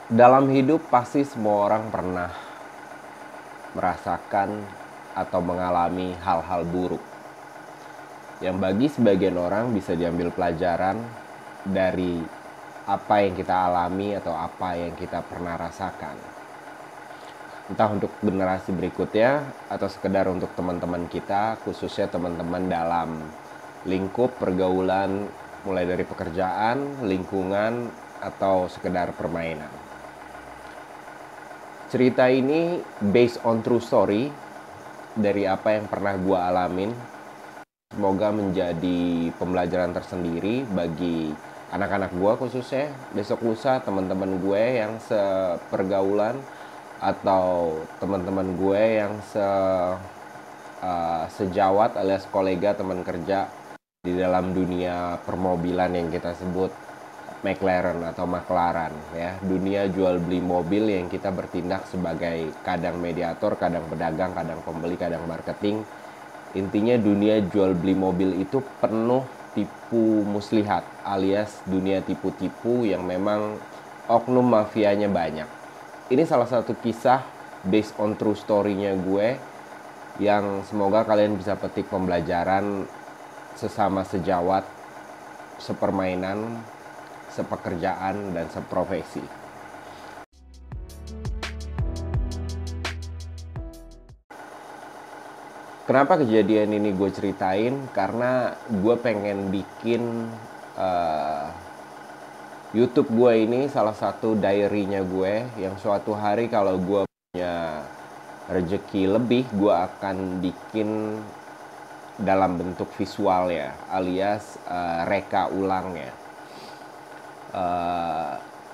Dalam hidup pasti semua orang pernah merasakan atau mengalami hal-hal buruk yang bagi sebagian orang bisa diambil pelajaran dari apa yang kita alami atau apa yang kita pernah rasakan. Entah untuk generasi berikutnya atau sekedar untuk teman-teman kita, khususnya teman-teman dalam lingkup pergaulan mulai dari pekerjaan, lingkungan, atau sekedar permainan. Cerita ini based on true story dari apa yang pernah gue alamin. Semoga menjadi pembelajaran tersendiri bagi anak-anak gue khususnya, besok lusa teman-teman gue yang sepergaulan atau teman-teman gue yang sejawat alias kolega teman kerja di dalam dunia permobilan yang kita sebut McLaren atau McLaren ya, dunia jual beli mobil yang kita bertindak sebagai kadang mediator, kadang pedagang, kadang pembeli, kadang marketing. Intinya dunia jual beli mobil itu penuh tipu muslihat alias dunia tipu-tipu yang memang oknum mafianya banyak. Ini salah satu kisah based on true story-nya gue yang semoga kalian bisa petik pembelajaran sesama sejawat, sepermainan, sepekerjaan, dan seprofesi. Kenapa kejadian ini gue ceritain? Karena gue pengen bikin YouTube gue ini salah satu diary-nya gue yang suatu hari kalau gue punya rezeki lebih, gue akan bikin dalam bentuk visual ya, alias reka ulangnya.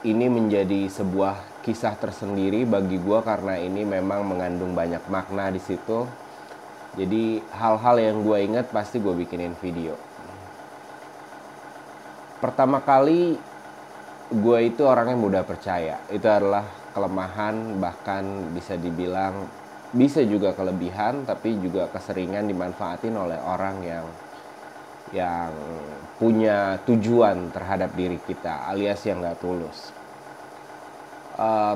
Ini menjadi sebuah kisah tersendiri bagi gue karena ini memang mengandung banyak makna di situ. Jadi hal-hal yang gue ingat pasti gue bikinin video. Pertama kali gue itu orangnya mudah percaya. Itu adalah kelemahan, bahkan bisa dibilang bisa juga kelebihan, tapi juga keseringan dimanfaatin oleh orang yang punya tujuan terhadap diri kita, alias yang gak tulus.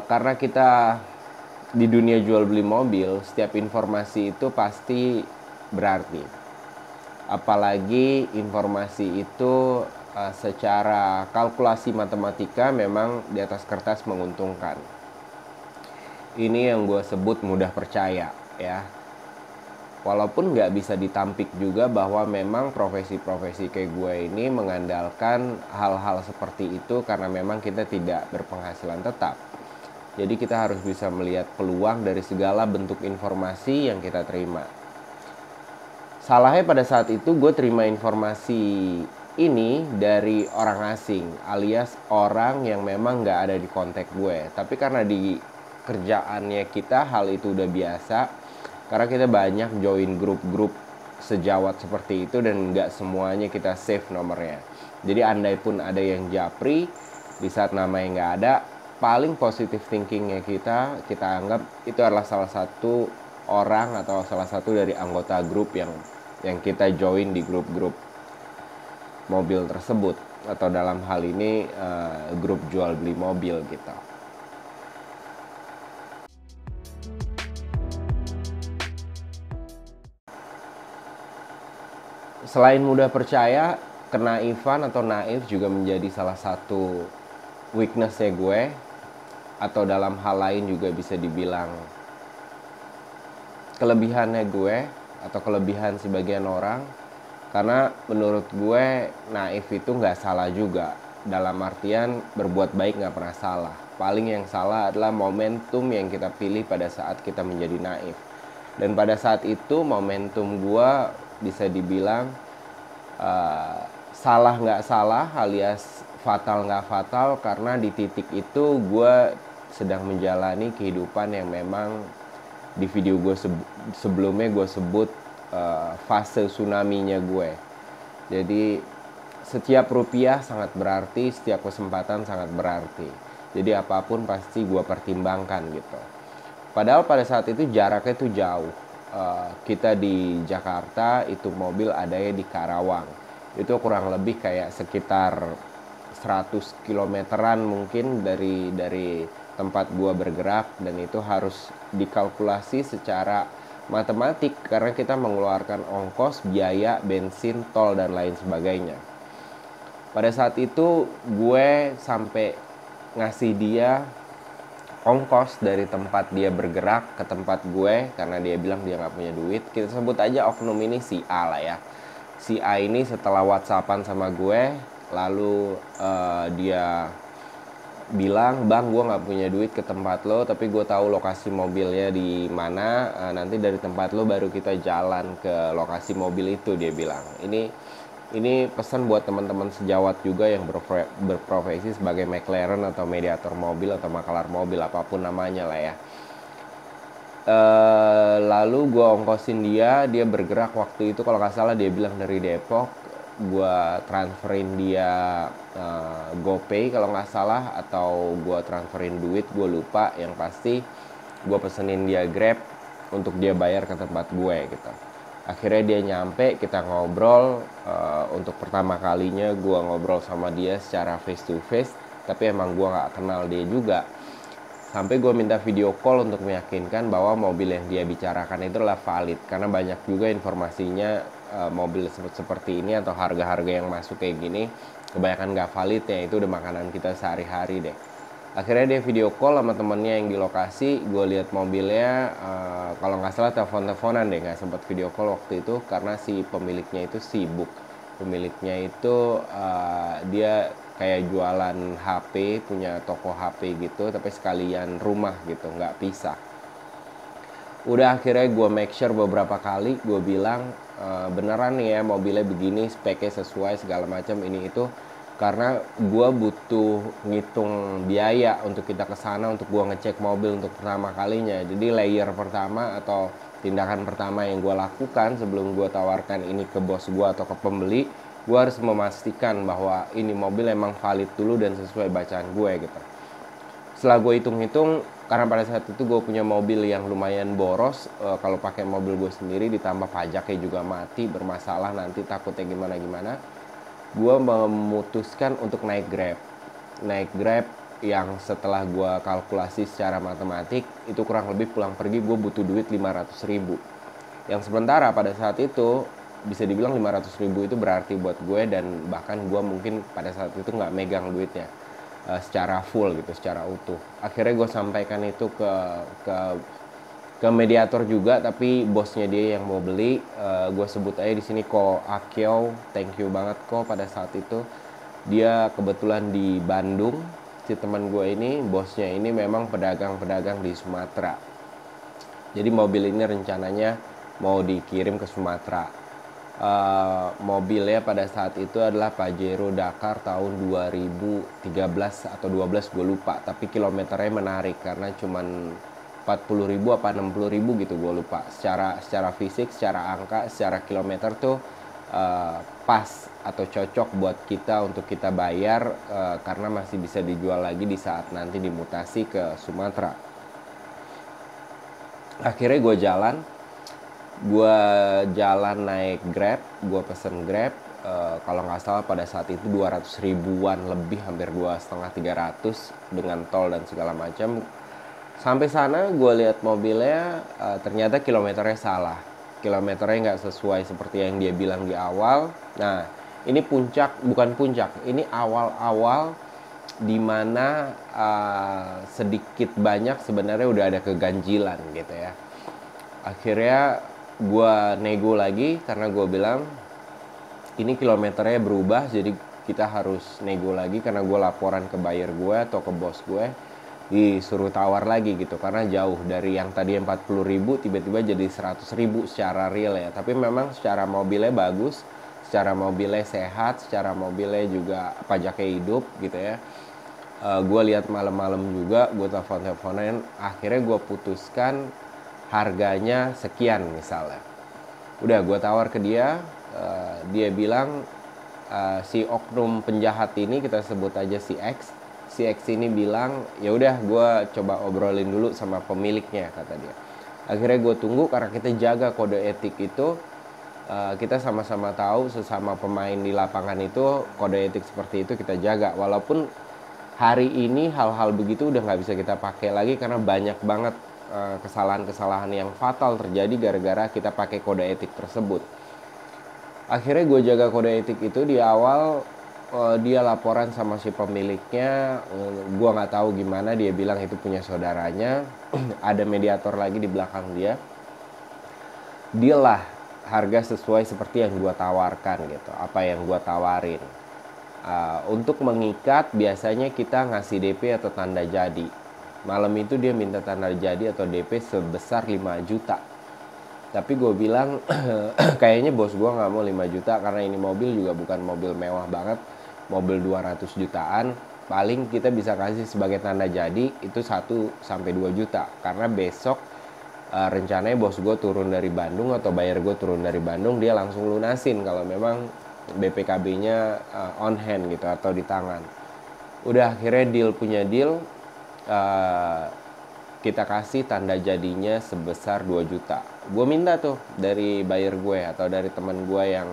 Karena kita di dunia jual beli mobil, setiap informasi itu pasti berarti. Apalagi informasi itu secara kalkulasi matematika memang di atas kertas menguntungkan. Ini yang gue sebut mudah percaya ya. Walaupun nggak bisa ditampik juga bahwa memang profesi-profesi kayak gue ini mengandalkan hal-hal seperti itu karena memang kita tidak berpenghasilan tetap. Jadi kita harus bisa melihat peluang dari segala bentuk informasi yang kita terima. Salahnya pada saat itu gue terima informasi ini dari orang asing, alias orang yang memang nggak ada di kontak gue. Tapi karena di kerjaannya kita hal itu udah biasa, karena kita banyak join grup-grup sejawat seperti itu dan nggak semuanya kita save nomornya. Jadi andai pun ada yang japri, di saat namanya nggak ada, paling positive thinkingnya kita anggap itu adalah salah satu orang atau salah satu dari anggota grup yang kita join di grup-grup mobil tersebut, atau dalam hal ini grup jual beli mobil gitu. Selain mudah percaya, kenaifan atau naif juga menjadi salah satu weakness-nya gue, atau dalam hal lain juga bisa dibilang kelebihannya gue atau kelebihan sebagian orang. Karena menurut gue naif itu nggak salah juga, dalam artian berbuat baik nggak pernah salah. Paling yang salah adalah momentum yang kita pilih pada saat kita menjadi naif. Dan pada saat itu momentum gue bisa dibilang salah nggak salah alias fatal nggak fatal, karena di titik itu gue sedang menjalani kehidupan yang memang di video gue sebelumnya gue sebut fase tsunami-nya gue. Jadi setiap rupiah sangat berarti, setiap kesempatan sangat berarti. Jadi apapun pasti gue pertimbangkan gitu. Padahal pada saat itu jaraknya tuh jauh. Kita di Jakarta, itu mobil adanya di Karawang. Itu kurang lebih kayak sekitar 100 kilometeran mungkin dari tempat gua bergerak, dan itu harus dikalkulasi secara matematik karena kita mengeluarkan ongkos, biaya, bensin, tol, dan lain sebagainya. Pada saat itu gue sampai ngasih dia ongkos dari tempat dia bergerak ke tempat gue karena dia bilang dia nggak punya duit. Kita sebut aja oknum ini si A lah ya. Si A ini setelah WhatsAppan sama gue, lalu dia bilang, bang, gue nggak punya duit ke tempat lo, tapi gue tahu lokasi mobilnya di mana. Nanti dari tempat lo baru kita jalan ke lokasi mobil itu, dia bilang. Ini pesan buat teman-teman sejawat juga yang berprofesi sebagai McLaren atau mediator mobil atau makalar mobil, apapun namanya lah ya. Lalu gue ongkosin dia bergerak waktu itu kalau nggak salah dia bilang dari Depok. Gue transferin dia GoPay kalau nggak salah, atau gue transferin duit, gue lupa. Yang pasti gue pesenin dia Grab untuk dia bayar ke tempat gue gitu. Akhirnya dia nyampe, kita ngobrol. Untuk pertama kalinya gue ngobrol sama dia secara face to face, tapi emang gue nggak kenal dia juga. Sampai gue minta video call untuk meyakinkan bahwa mobil yang dia bicarakan itu adalah valid. Karena banyak juga informasinya mobil seperti ini atau harga-harga yang masuk kayak gini kebanyakan nggak valid ya, itu udah makanan kita sehari-hari deh. Akhirnya dia video call sama temennya yang di lokasi. Gue lihat mobilnya, kalau nggak salah telepon-teleponan deh, nggak sempat video call waktu itu karena si pemiliknya itu sibuk. Pemiliknya itu dia kayak jualan HP, punya toko HP gitu, tapi sekalian rumah gitu, nggak pisah. Udah akhirnya gue make sure beberapa kali, gue bilang beneran nih ya mobilnya begini, speknya sesuai segala macam ini itu, karena gue butuh ngitung biaya untuk kita kesana, untuk gue ngecek mobil untuk pertama kalinya. Jadi layer pertama atau tindakan pertama yang gue lakukan sebelum gue tawarkan ini ke bos gue atau ke pembeli, gue harus memastikan bahwa ini mobil emang valid dulu dan sesuai bacaan gue gitu. Setelah gue hitung-hitung, karena pada saat itu gue punya mobil yang lumayan boros, kalau pakai mobil gue sendiri ditambah pajaknya juga mati, bermasalah nanti takutnya gimana-gimana, gue memutuskan untuk naik Grab yang setelah gue kalkulasi secara matematik itu kurang lebih pulang pergi gue butuh duit 500.000. Yang sementara pada saat itu bisa dibilang 500.000 itu berarti buat gue, dan bahkan gue mungkin pada saat itu nggak megang duitnya secara full gitu, secara utuh. Akhirnya gue sampaikan itu ke mediator juga, tapi bosnya dia yang mau beli. Gue sebut aja di sini Ko Akyo, thank you banget Ko. Pada saat itu dia kebetulan di Bandung. Si teman gue ini, bosnya ini memang pedagang-pedagang di Sumatera. Jadi mobil ini rencananya mau dikirim ke Sumatera. Mobilnya pada saat itu adalah Pajero Dakar tahun 2013 atau 12 gue lupa, tapi kilometernya menarik karena cuman 40.000 apa 60.000 gitu, gue lupa. Secara fisik, secara angka, secara kilometer tuh pas atau cocok buat kita untuk kita bayar, karena masih bisa dijual lagi di saat nanti dimutasi ke Sumatera. Akhirnya gue jalan naik Grab, gue pesen Grab, kalau nggak salah pada saat itu 200 ribuan lebih, hampir 250-300 dengan tol dan segala macam. Sampai sana gue lihat mobilnya, ternyata kilometernya salah, kilometernya nggak sesuai seperti yang dia bilang di awal. Nah ini bukan puncak, ini awal-awal dimana sedikit banyak sebenarnya udah ada keganjilan gitu ya. Akhirnya gue nego lagi karena gue bilang ini kilometernya berubah, jadi kita harus nego lagi karena gue laporan ke buyer gue atau ke bos gue, disuruh tawar lagi gitu karena jauh dari yang tadi 40.000 tiba-tiba jadi 100.000 secara real ya. Tapi memang secara mobilnya bagus, secara mobilnya sehat, secara mobilnya juga pajaknya hidup gitu ya. Gue lihat malam-malam juga, gue telepon-teleponin, akhirnya gue putuskan harganya sekian misalnya. Udah gue tawar ke dia, dia bilang si oknum penjahat ini, kita sebut aja si X ini bilang ya udah gue coba obrolin dulu sama pemiliknya, kata dia. Akhirnya gue tunggu karena kita jaga kode etik itu, kita sama-sama tahu sesama pemain di lapangan itu kode etik seperti itu kita jaga, walaupun hari ini hal-hal begitu udah nggak bisa kita pakai lagi karena banyak banget kesalahan-kesalahan yang fatal terjadi gara-gara kita pakai kode etik tersebut. Akhirnya gue jaga kode etik itu di awal. Dia laporan sama si pemiliknya, gue nggak tahu gimana, dia bilang itu punya saudaranya. Ada mediator lagi di belakang dia. Deal lah harga sesuai seperti yang gue tawarkan gitu, apa yang gue tawarin. Untuk mengikat biasanya kita ngasih DP atau tanda jadi. Malam itu dia minta tanda jadi atau DP sebesar 5 juta. Tapi gue bilang kayaknya bos gue nggak mau 5 juta karena ini mobil juga bukan mobil mewah banget, mobil 200 jutaan. Paling kita bisa kasih sebagai tanda jadi itu 1-2 juta. Karena besok rencananya bos gue turun dari Bandung atau buyer gue turun dari Bandung, dia langsung lunasin kalau memang BPKB-nya on hand gitu atau di tangan. Udah akhirnya deal punya deal, kita kasih tanda jadinya sebesar 2 juta. Gue minta tuh dari buyer gue atau dari teman gue yang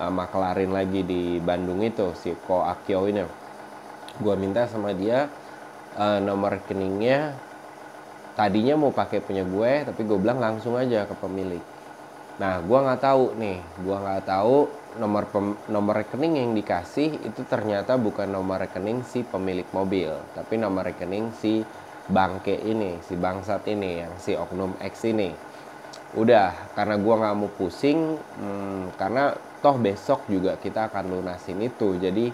makelarin lagi di Bandung itu, si Ko Akio ini. Gue minta sama dia nomor rekeningnya. Tadinya mau pakai punya gue, tapi gue bilang langsung aja ke pemilik. Nah, gue nggak tahu nih, nomor rekening yang dikasih itu ternyata bukan nomor rekening si pemilik mobil, tapi nomor rekening si bangke ini, si bangsat ini, yang si oknum X ini. Udah, karena gue nggak mau pusing, karena toh besok juga kita akan lunasin itu. Jadi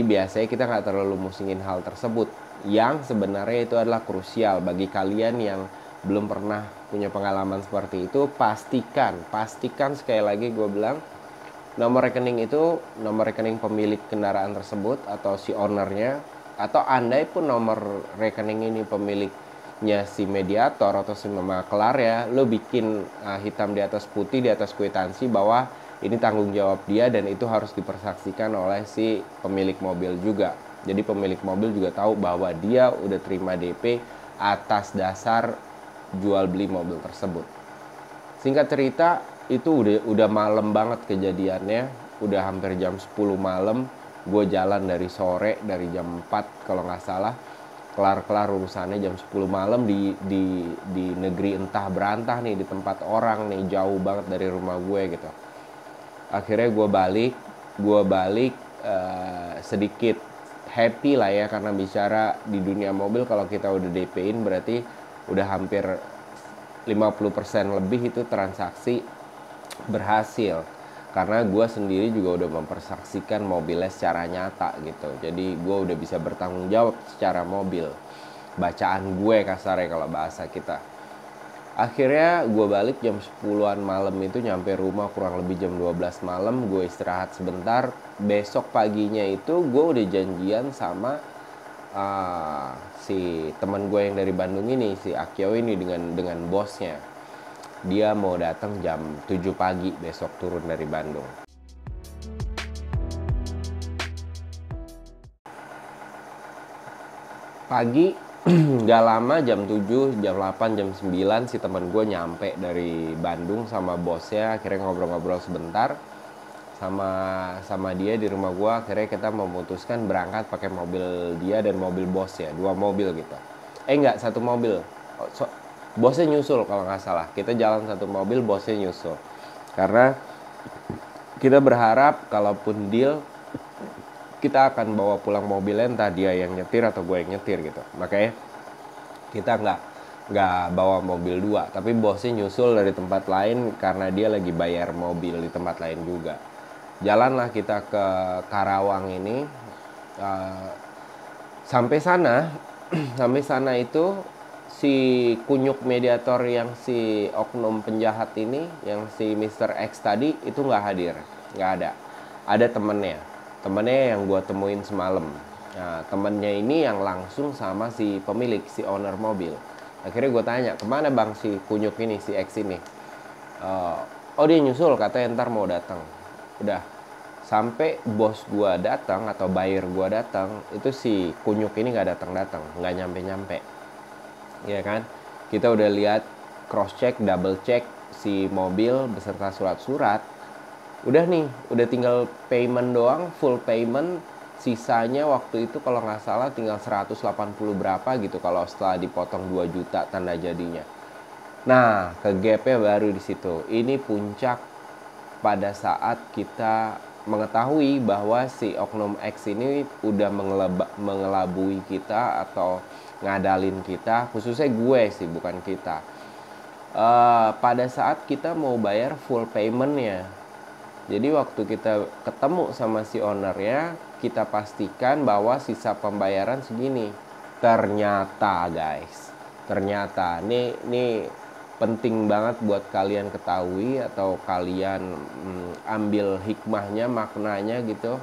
biasanya kita nggak terlalu musingin hal tersebut. Yang sebenarnya itu adalah krusial bagi kalian yang belum pernah punya pengalaman seperti itu. Pastikan sekali lagi gue bilang, nomor rekening itu nomor rekening pemilik kendaraan tersebut atau si ownernya, atau andai pun nomor rekening ini pemiliknya si mediator atau si maklar ya, lo bikin hitam di atas putih di atas kwitansi bahwa ini tanggung jawab dia dan itu harus dipersaksikan oleh si pemilik mobil juga. Jadi pemilik mobil juga tahu bahwa dia udah terima DP atas dasar jual beli mobil tersebut. Singkat cerita, itu udah malam banget kejadiannya, udah hampir jam 10 malam. Gue jalan dari sore, dari jam 4 kalau nggak salah, kelar urusannya jam 10 malam di negeri entah berantah nih, di tempat orang nih, jauh banget dari rumah gue gitu. Akhirnya gue balik sedikit happy lah ya, karena bicara di dunia mobil kalau kita udah DP-in berarti udah hampir 50% lebih itu transaksi berhasil. Karena gue sendiri juga udah mempersaksikan mobilnya secara nyata gitu. Jadi gue udah bisa bertanggung jawab secara mobil. Bacaan gue kasarnya kalau bahasa kita. Akhirnya gue balik jam 10-an malam itu, nyampe rumah kurang lebih jam 12 malam. Gue istirahat sebentar. Besok paginya itu gue udah janjian sama si teman gue yang dari Bandung ini, si Akio ini, dengan bosnya. Dia mau datang jam 7 pagi besok turun dari Bandung. Pagi gak lama, jam 7, jam 8, jam 9 si teman gue nyampe dari Bandung sama bosnya. Akhirnya ngobrol-ngobrol sebentar sama dia di rumah gue. Akhirnya kita memutuskan berangkat pakai mobil dia dan mobil bosnya, 2 mobil gitu. Enggak, 1 mobil. Bosnya nyusul kalau nggak salah. Kita jalan 1 mobil, bosnya nyusul. Karena kita berharap kalaupun deal, kita akan bawa pulang mobilnya, entah dia yang nyetir atau gue yang nyetir gitu. Makanya kita nggak bawa mobil 2, tapi bosnya nyusul dari tempat lain karena dia lagi bayar mobil di tempat lain juga. Jalanlah kita ke Karawang ini. Sampai sana itu si kunyuk mediator yang si oknum penjahat ini, yang si Mr. X tadi itu nggak hadir, nggak ada. Ada temennya yang gue temuin semalam. Nah, temennya ini yang langsung sama si pemilik, si owner mobil. Akhirnya gue tanya, kemana bang si kunyuk ini, si X ini? Oh dia nyusul, katanya ntar mau datang. Udah, sampai bos gue datang atau buyer gue datang, itu si kunyuk ini nggak datang, nggak nyampe. Ya kan, kita udah lihat, cross check, double check si mobil beserta surat-surat. Udah nih, udah tinggal payment doang, full payment. sisanya waktu itu kalau nggak salah tinggal 180 berapa gitu kalau setelah dipotong 2 juta tanda jadinya. Nah, ke gapnya baru di situ. Ini puncak pada saat kita mengetahui bahwa si oknum X ini udah mengelabui kita atau ngadalin kita, khususnya gue sih, bukan kita. Pada saat kita mau bayar full paymentnya, jadi waktu kita ketemu sama si ownernya, kita pastikan bahwa sisa pembayaran segini. Ternyata guys, ternyata ini penting banget buat kalian ketahui atau kalian ambil hikmahnya, maknanya gitu.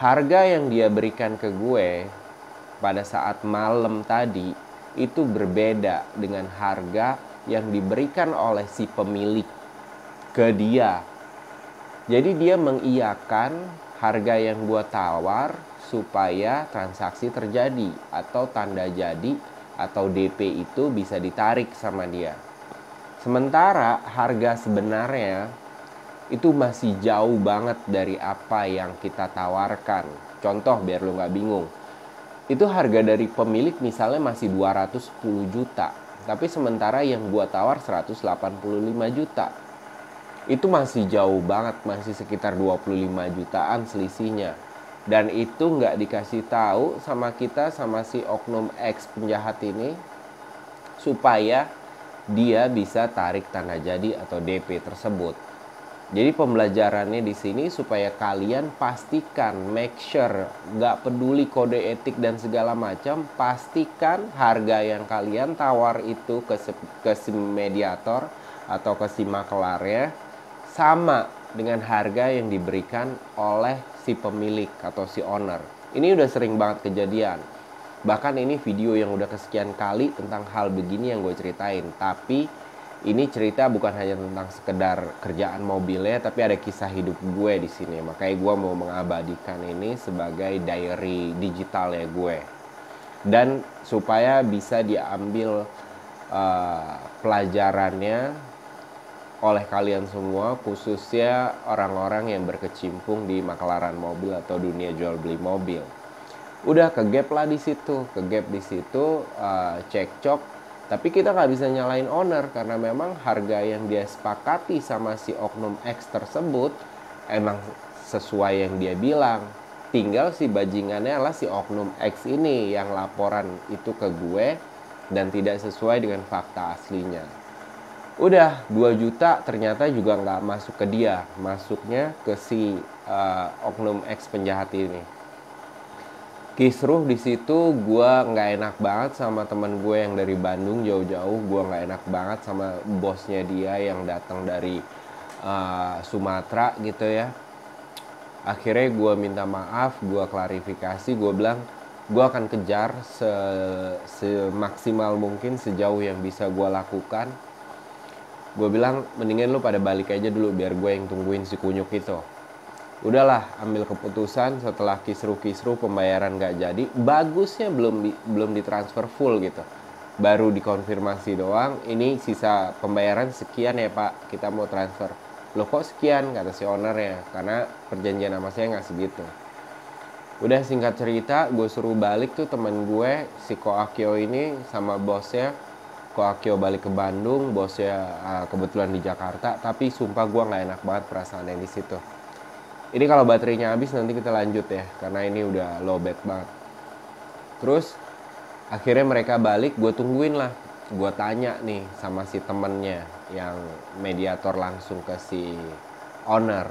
Harga yang dia berikan ke gue pada saat malam tadi itu berbeda dengan harga yang diberikan oleh si pemilik ke dia. Jadi dia mengiyakan harga yang gue tawar supaya transaksi terjadi atau tanda jadi atau DP itu bisa ditarik sama dia. Sementara harga sebenarnya itu masih jauh banget dari apa yang kita tawarkan. Contoh biar lu gak bingung. Itu harga dari pemilik misalnya masih 210 juta. Tapi sementara yang gua tawar 185 juta. Itu masih jauh banget, masih sekitar 25 jutaan selisihnya. Dan itu nggak dikasih tahu sama kita, sama si oknum X penjahat ini, supaya dia bisa tarik tanda jadi atau DP tersebut. Jadi pembelajarannya di sini supaya kalian pastikan, make sure, nggak peduli kode etik dan segala macam, pastikan harga yang kalian tawar itu ke si mediator atau ke si makelarnya sama dengan harga yang diberikan oleh si pemilik atau si owner. Ini udah sering banget kejadian. Bahkan ini video yang udah kesekian kali tentang hal begini yang gue ceritain. Tapi ini cerita bukan hanya tentang sekedar kerjaan mobilnya, tapi ada kisah hidup gue di sini. Makanya gue mau mengabadikan ini sebagai diary digital ya gue. Dan supaya bisa diambil pelajarannya oleh kalian semua, khususnya orang-orang yang berkecimpung di makelaran mobil atau dunia jual beli mobil. Udah ke gap lah di situ, cekcok. Tapi kita nggak bisa nyalain owner karena memang harga yang dia sepakati sama si oknum X tersebut emang sesuai yang dia bilang. Tinggal si bajingannya adalah si oknum X ini yang laporan itu ke gue dan tidak sesuai dengan fakta aslinya. Udah 2 juta ternyata juga nggak masuk ke dia, masuknya ke si oknum X penjahat ini. Kisruh di situ, gue nggak enak banget sama teman gue yang dari Bandung jauh-jauh. Gue nggak enak banget sama bosnya dia yang datang dari Sumatera gitu ya. Akhirnya gue minta maaf, gue klarifikasi, gue bilang gue akan kejar semaksimal mungkin sejauh yang bisa gue lakukan. Gue bilang mendingan lu pada balik aja dulu biar gue yang tungguin si kunyuk itu. Udahlah, ambil keputusan setelah kisruh pembayaran gak jadi. Bagusnya belum ditransfer full gitu, baru dikonfirmasi doang, ini sisa pembayaran sekian ya pak, kita mau transfer. Loh kok sekian, kata si owner ya, karena perjanjian sama saya gak segitu. Udah singkat cerita, gue suruh balik tuh temen gue si Koakyo ini sama bosnya. Koakyo balik ke Bandung, bosnya kebetulan di Jakarta. Tapi sumpah gue nggak enak banget perasaannya di situ. Ini kalau baterainya habis nanti kita lanjut ya, karena ini udah lowbat banget. Terus akhirnya mereka balik, gue tungguin lah. Gue tanya nih sama si temennya yang mediator langsung ke si owner.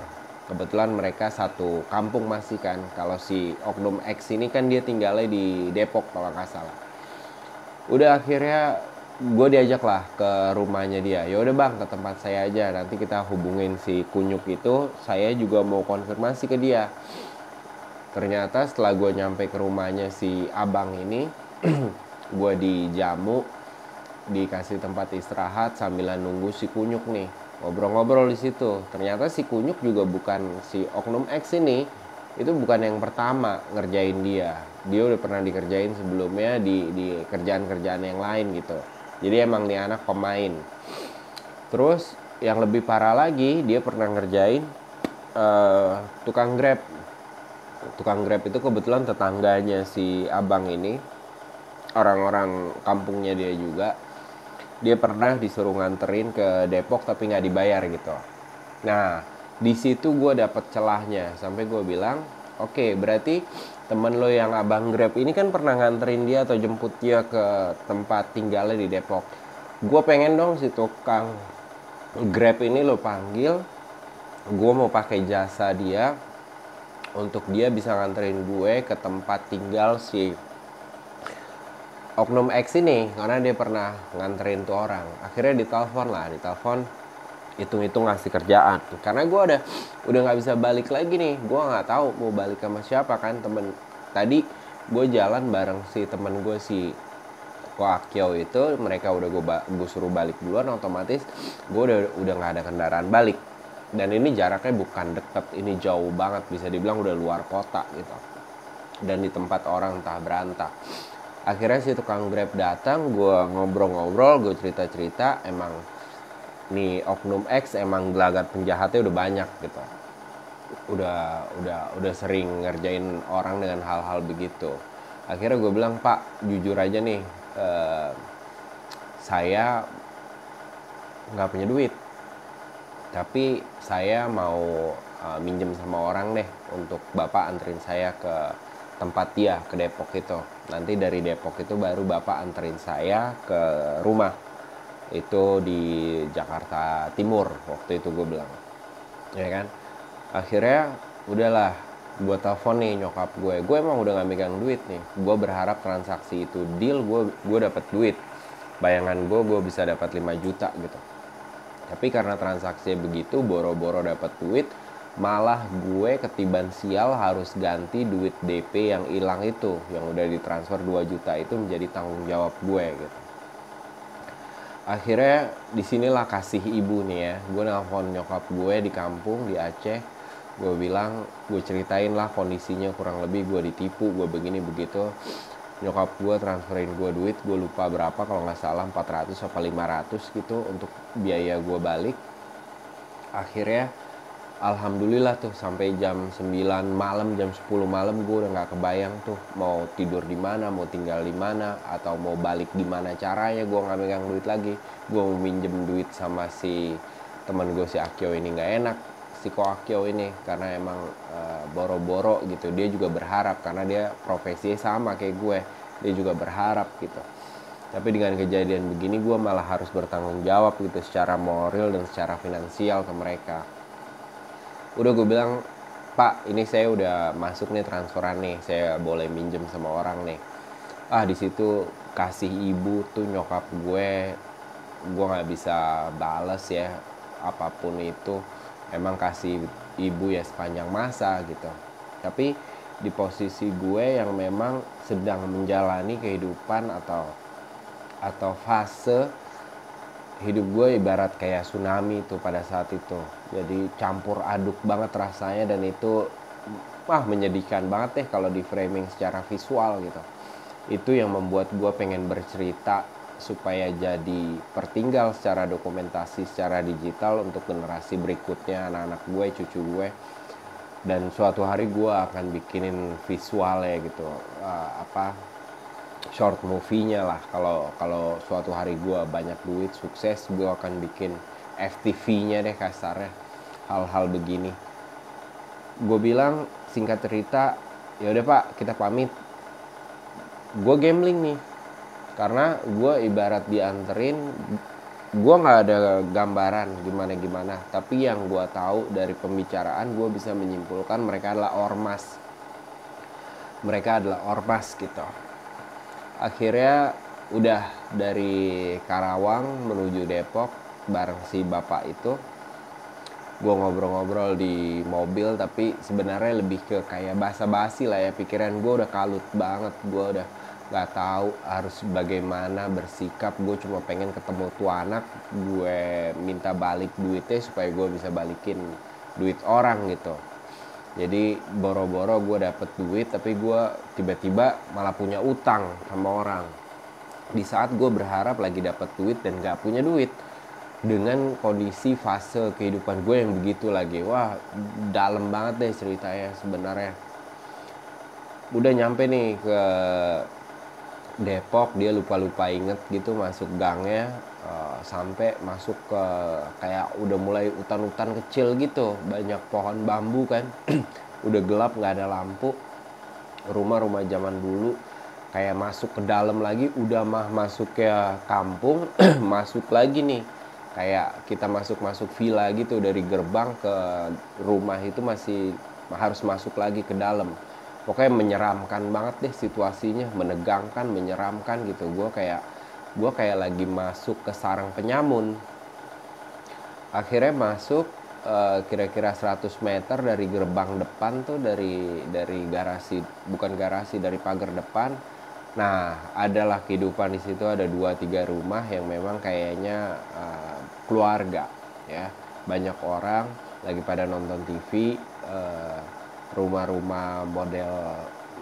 Kebetulan mereka satu kampung masih kan. Kalau si oknum X ini kan dia tinggalnya di Depok kalau nggak salah. Udah akhirnya gue diajak lah ke rumahnya dia. Ya udah bang, ke tempat saya aja, nanti kita hubungin si kunyuk itu, saya juga mau konfirmasi ke dia. Ternyata setelah gue nyampe ke rumahnya si abang ini, gue dijamu, dikasih tempat istirahat sambil nunggu si kunyuk nih, ngobrol-ngobrol di situ. Ternyata si kunyuk juga bukan si oknum X ini, itu bukan yang pertama ngerjain dia udah pernah dikerjain sebelumnya di kerjaan-kerjaan yang lain gitu. Jadi emang nih anak pemain. Terus yang lebih parah lagi, dia pernah ngerjain tukang Grab. Tukang Grab itu kebetulan tetangganya si abang ini, orang-orang kampungnya dia juga. Dia pernah disuruh nganterin ke Depok tapi nggak dibayar gitu. Nah, di situ gue dapet celahnya sampai gue bilang, oke, berarti temen lo yang abang Grab ini kan pernah nganterin dia atau jemput dia ke tempat tinggalnya di Depok. Gue pengen dong si tukang Grab ini lo panggil, gue mau pakai jasa dia untuk dia bisa nganterin gue ke tempat tinggal si Oknum X ini, karena dia pernah nganterin tuh orang. Akhirnya ditelepon, hitung-hitung ngasih kerjaan. Karena gue udah nggak bisa balik lagi nih, gue nggak tahu mau balik sama siapa kan. Temen tadi gue jalan bareng si temen gue si Koakyo itu, mereka udah gue suruh balik duluan, otomatis gue udah nggak ada kendaraan balik. Dan ini jaraknya bukan deket, ini jauh banget, bisa dibilang udah luar kota gitu. Dan di tempat orang entah berantah. Akhirnya si tukang Grab datang, gue ngobrol-ngobrol, gue cerita-cerita, emang nih Oknum X emang gelagat penjahatnya udah banyak gitu. Udah sering ngerjain orang dengan hal-hal begitu. Akhirnya gue bilang, Pak, jujur aja nih, saya nggak punya duit, tapi saya mau minjem sama orang deh untuk Bapak anterin saya ke tempat dia, ke Depok itu. Nanti dari Depok itu baru Bapak anterin saya ke rumah. Itu di Jakarta Timur waktu itu gue bilang. Ya kan? Akhirnya udahlah, gue telepon nih nyokap gue. Gue emang udah gak megang duit nih. Gue berharap transaksi itu deal, gue dapet duit. Bayangan gue bisa dapat 5 juta gitu. Tapi karena transaksinya begitu, boro-boro dapat duit, malah gue ketiban sial harus ganti duit DP yang hilang itu, yang udah ditransfer 2 juta itu menjadi tanggung jawab gue gitu. Akhirnya disinilah kasih ibu nih ya. Gue nelfon nyokap gue di kampung di Aceh. Gue bilang, gue ceritain lah kondisinya kurang lebih gue ditipu, gue begini begitu. Nyokap gue transferin gue duit, gue lupa berapa, kalau nggak salah 400 atau 500 gitu untuk biaya gue balik. Akhirnya alhamdulillah tuh sampai jam 9 malam, jam 10 malam gue udah nggak kebayang tuh mau tidur di mana, mau tinggal di mana, atau mau balik di mana caranya. Gue nggak megang duit lagi. Gue mau minjem duit sama si teman gue si Akio ini nggak enak, si Ko Akio ini, karena emang boro-boro gitu. Dia juga berharap karena dia profesinya sama kayak gue, dia juga berharap gitu. Tapi dengan kejadian begini gue malah harus bertanggung jawab gitu secara moral dan secara finansial ke mereka. Udah gue bilang, Pak, ini saya udah masuk nih transferan nih, saya boleh minjem sama orang nih. Di situ kasih ibu tuh nyokap gue nggak bisa bales ya apapun itu. Emang kasih ibu ya sepanjang masa gitu. Tapi di posisi gue yang memang sedang menjalani kehidupan atau fase hidup gue ibarat kayak tsunami tuh pada saat itu. Jadi campur aduk banget rasanya, dan itu menyedihkan banget deh kalau di framing secara visual gitu. Itu yang membuat gue pengen bercerita supaya jadi pertinggal secara dokumentasi, secara digital untuk generasi berikutnya, anak-anak gue, cucu gue. Dan suatu hari gue akan bikinin visual ya gitu, short movie-nya lah. Kalau suatu hari gue banyak duit, sukses, gue akan bikin FTV-nya deh kasarnya, hal-hal begini. Gue bilang singkat cerita, ya udah Pak, kita pamit. Gue gambling nih, karena gue ibarat dianterin, gue nggak ada gambaran gimana, tapi yang gue tahu dari pembicaraan, gue bisa menyimpulkan mereka adalah ormas gitu. Akhirnya udah dari Karawang menuju Depok bareng si bapak itu. Gue ngobrol-ngobrol di mobil, tapi sebenarnya lebih ke kayak basa-basi lah ya. Pikiran gue udah kalut banget, gue udah gak tahu harus bagaimana bersikap. Gue cuma pengen ketemu tuh anak, gue minta balik duitnya supaya gue bisa balikin duit orang gitu. Jadi boro-boro gue dapet duit, tapi gue tiba-tiba malah punya utang sama orang. Di saat gue berharap lagi dapet duit dan gak punya duit. Dengan kondisi fase kehidupan gue yang begitu lagi. Wah, dalam banget deh ceritanya sebenarnya. Udah nyampe nih ke Depok, dia lupa-lupa inget gitu masuk gangnya, sampai masuk ke kayak udah mulai hutan-hutan kecil gitu, banyak pohon bambu kan. Udah gelap, nggak ada lampu, rumah-rumah zaman dulu. Kayak masuk ke dalam lagi, udah masuk ke kampung. Masuk lagi nih, kayak kita masuk villa gitu, dari gerbang ke rumah itu masih harus masuk lagi ke dalam. Pokoknya menyeramkan banget deh situasinya, menegangkan, menyeramkan gitu. Gue kayak lagi masuk ke sarang penyamun. Akhirnya masuk, kira-kira 100 meter dari gerbang depan tuh, dari garasi, bukan garasi, dari pagar depan. Nah, adalah kehidupan di situ, ada 2-3 rumah yang memang kayaknya keluarga ya. Banyak orang lagi pada nonton TV, rumah-rumah model,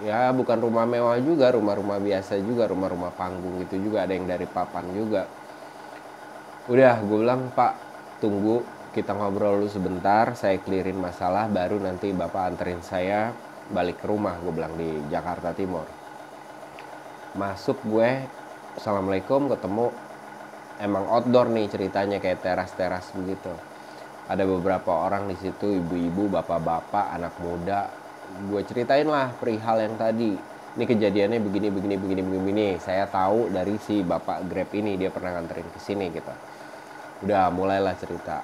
ya bukan rumah mewah juga, rumah-rumah biasa juga, rumah-rumah panggung gitu juga, ada yang dari papan juga. Udah, gue bilang, Pak, tunggu, kita ngobrol dulu sebentar, saya clearin masalah, baru nanti Bapak anterin saya balik ke rumah, gue bilang, di Jakarta Timur. Masuk gue, assalamualaikum, ketemu, emang outdoor nih ceritanya, kayak teras-teras begitu. Ada beberapa orang di situ, ibu-ibu, bapak-bapak, anak muda. Gue ceritain lah perihal yang tadi. Ini kejadiannya begini. Saya tahu dari si bapak Grab ini, dia pernah nganterin ke sini gitu. Udah mulailah cerita.